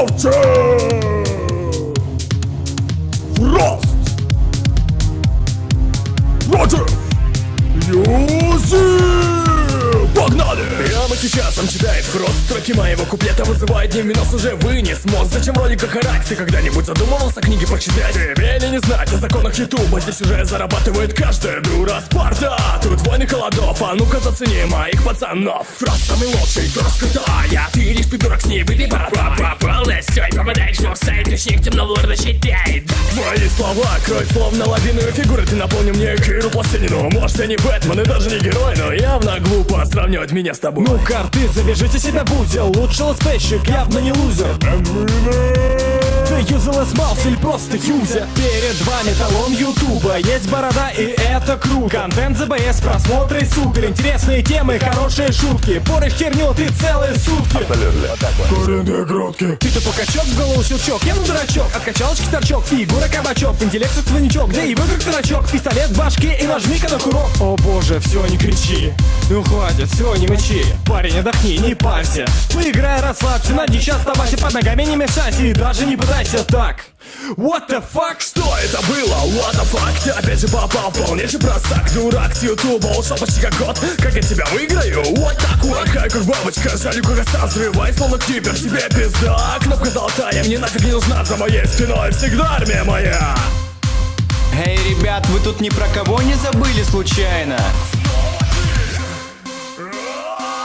Крафче! Фрост! Против Юзи! Погнали! Прямо сейчас он читает Фрост. Строки моего куплета вызывают не минус, уже вынес мозг. Зачем в роликах орать? Ты когда-нибудь задумывался книги почитать? Тебе ли не знать о законах ютуба? Здесь уже зарабатывает каждая дура Спарта. Тут войны холодов, а ну-ка зацени моих пацанов. Фрост самый лучший, Фрост крутая. Ты лишь придурок с ней, выпей полностью и попадаешь в сайт. Ключник темного лорда считает. Твои слова кроют словно лавиновые фигуры. Ты наполнил мне Киру пластинину. Может, я не Бэтмен и даже не герой, но явно глупо сравнивать меня с тобой. Ну, карты, завяжите себя в узел. Лучше летспейщик, явно не лузер. Ты юзалес маус или просто юзер. Перед вами талон ютуба. Есть борода и это круто. Контент ЗБС, просмотры супер. Интересные темы, хорошие шутки. Порешь херню ты целые сутки. Коренные грудки. Ты-то покачок, в голову щелчок. Я ну дурачок, от качалочки торчок. Фигура кабачок, интеллект ствойничок. Да и вы как дурачок, пистолет в башке и нажми-ка на курок. О боже, все, не кричи. Ну хватит, все, не мычи. Парень, отдохни, не парься. Поиграй, расслабься, на дичь оставайся. Под ногами не мешайся и даже не пытайся так. What the fuck? Что это было? What the fuck? Ты опять же попал в полнейший просак. Дурак с ютуба, ушел почти как год. Как я тебя выиграю? Вот так, урахай, как бабочка. Жалю, как оса, взрывай, словно кибер. Тебе пизда, кнопка золотая. Мне нафиг не нужна, за моей спиной всегда армия моя. Эй, ребят, вы тут ни про кого не забыли случайно?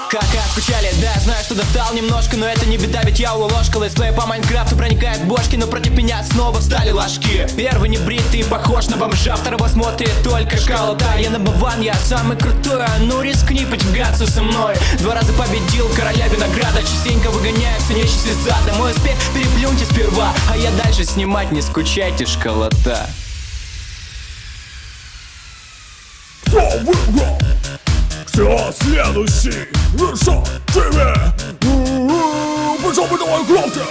Как скучали, да, знаю, что достал немножко, но это не беда, ведь я ложка. Летсплей по Майнкрафту проникает в бошки, но против меня снова встали ложки. Первый не бритый, похож на бомжа, второго смотрит только шкала. Да, я набыван, я самый крутой, а ну рискни потягаться со мной. 2 раза победил короля винограда, частенько выгоняю все нечисти из ада. Мой успех переплюньте сперва, а я дальше снимать, не скучайте, школота. Кто выиграл? Кто следующий? Решать тебе! Причем мы давай громче!